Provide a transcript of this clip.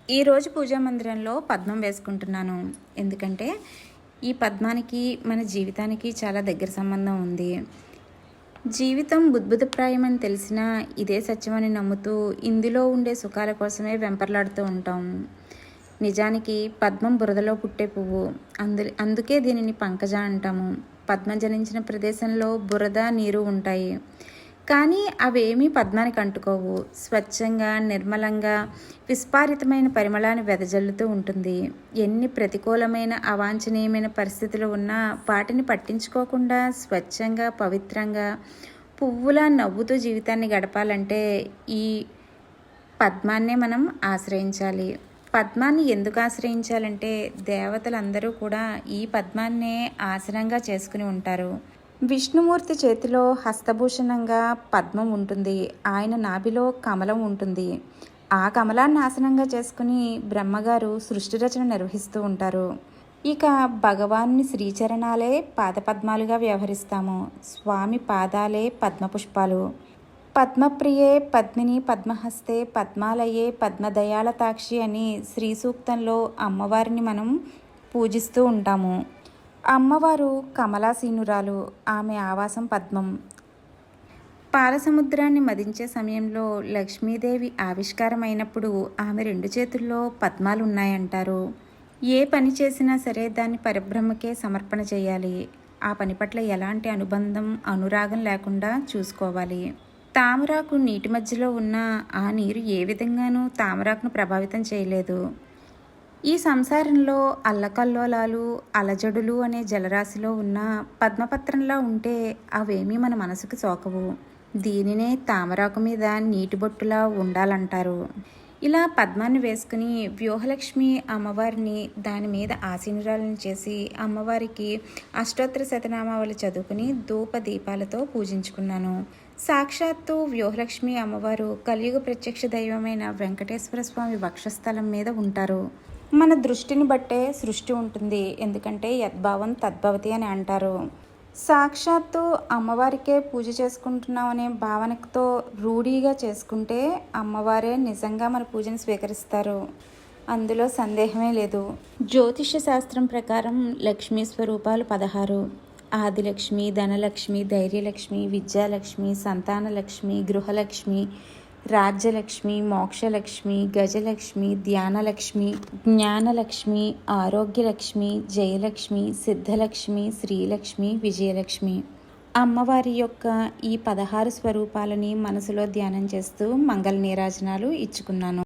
ఈరోజు పూజా మందిరంలో పద్మం వేసుకుంటున్నాను. ఎందుకంటే ఈ పద్మానికి మన జీవితానికి చాలా దగ్గర సంబంధం ఉంది. జీవితం బుద్భుతప్రాయం అని తెలిసినా ఇదే సత్యమని నమ్ముతూ ఇందులో ఉండే సుఖాల కోసమే వెంపర్లాడుతూ ఉంటాం. నిజానికి పద్మం బురదలో పుట్టే పువ్వు. అందుకే దీనిని పంకజ అంటాము. పద్మం జనించిన ప్రదేశంలో బురద, నీరు ఉంటాయి. కానీ అవేమీ పద్మానికి అంటుకోవు. స్వచ్ఛంగా, నిర్మలంగా, విస్పారితమైన పరిమళాన్ని వెదజల్లుతూ ఉంటుంది. ఎన్ని ప్రతికూలమైన, అవాంఛనీయమైన పరిస్థితులు ఉన్నా వాటిని పట్టించుకోకుండా స్వచ్ఛంగా, పవిత్రంగా, పువ్వులా నవ్వుతూ జీవితాన్ని గడపాలంటే ఈ పద్మాన్నే మనం ఆశ్రయించాలి. పద్మాన్ని ఎందుకు ఆశ్రయించాలంటే దేవతలందరూ కూడా ఈ పద్మాన్నే ఆసనంగా చేసుకుని ఉంటారు. విష్ణుమూర్తి చేతిలో హస్తభూషణంగా పద్మం ఉంటుంది. ఆయన నాభిలో కమలం ఉంటుంది. ఆ కమలాన్ని ఆసనంగా చేసుకుని బ్రహ్మగారు సృష్టి రచన నిర్వహిస్తూ ఉంటారు. ఇక భగవాన్ని శ్రీచరణాలే పాదపద్మాలుగా వ్యవహరిస్తాము. స్వామి పాదాలే పద్మపుష్పాలు. పద్మప్రియే పద్మిని పద్మహస్తే పద్మాలయే పద్మదయాళతాక్షి అని శ్రీ సూక్తంలో అమ్మవారిని మనం పూజిస్తూ ఉంటాము. అమ్మవారు కమలాసీనురాలు. ఆమె ఆవాసం పద్మం. పాలసముద్రాన్ని మదించే సమయంలో లక్ష్మీదేవి ఆవిష్కారమైనప్పుడు ఆమె 2 చేతుల్లో పద్మాలు ఉన్నాయంటారు. ఏ పని చేసినా సరే దాన్ని పరబ్రహ్మకే సమర్పణ చేయాలి. ఆ పని పట్ల ఎలాంటి అనుబంధం, అనురాగం లేకుండా చూసుకోవాలి. తామరాకు నీటి మధ్యలో ఉన్న ఆ నీరు ఏ విధంగానూ తామరాకును ప్రభావితం చేయలేదు. ఈ సంసారంలో అల్లకల్లోలాలు, అలజడులు అనే జలరాశిలో ఉన్న పద్మపత్రంలా ఉంటే అవేమీ మన మనసుకు సోకవు. దీనినే తామరాకు మీద నీటి బొట్టులా ఉండాలంటారు. ఇలా పద్మాన్ని వేసుకుని వ్యూహలక్ష్మి అమ్మవారిని దాని మీద ఆసీనురాలను చేసి అమ్మవారికి అష్టోత్తర శతనామావళి చదువుకుని ధూప దీపాలతో పూజించుకున్నాను. సాక్షాత్తు వ్యూహలక్ష్మి అమ్మవారు కలియుగ ప్రత్యక్ష దైవమైన వెంకటేశ్వర స్వామి వక్షస్థలం మీద ఉంటారు. మన దృష్టిని బట్టే సృష్టి ఉంటుంది. ఎందుకంటే యద్భావం తద్భవతి అని అంటారు. సాక్షాత్తు అమ్మవారికే పూజ చేసుకుంటున్నామనే భావనతో రూఢీగా చేసుకుంటే అమ్మవారే నిజంగా మన పూజను స్వీకరిస్తారు. అందులో సందేహమే లేదు. జ్యోతిష్య శాస్త్రం ప్రకారం లక్ష్మీ స్వరూపాలు 16. ఆదిలక్ష్మి, ధనలక్ష్మి, ధైర్యలక్ష్మి, విద్యాలక్ష్మి, సంతానలక్ష్మి, గృహలక్ష్మి, రాజ్యలక్ష్మి, మోక్షలక్ష్మి, గజలక్ష్మి, ధ్యానలక్ష్మి, జ్ఞానలక్ష్మి, ఆరోగ్యలక్ష్మి, జయలక్ష్మి, సిద్ధలక్ష్మి, శ్రీలక్ష్మి, విజయలక్ష్మి. అమ్మవారి యొక్క ఈ 16 స్వరూపాలని మనసులో ధ్యానం చేస్తూ మంగళ నీరాజనాలు ఇచ్చుకున్నాను.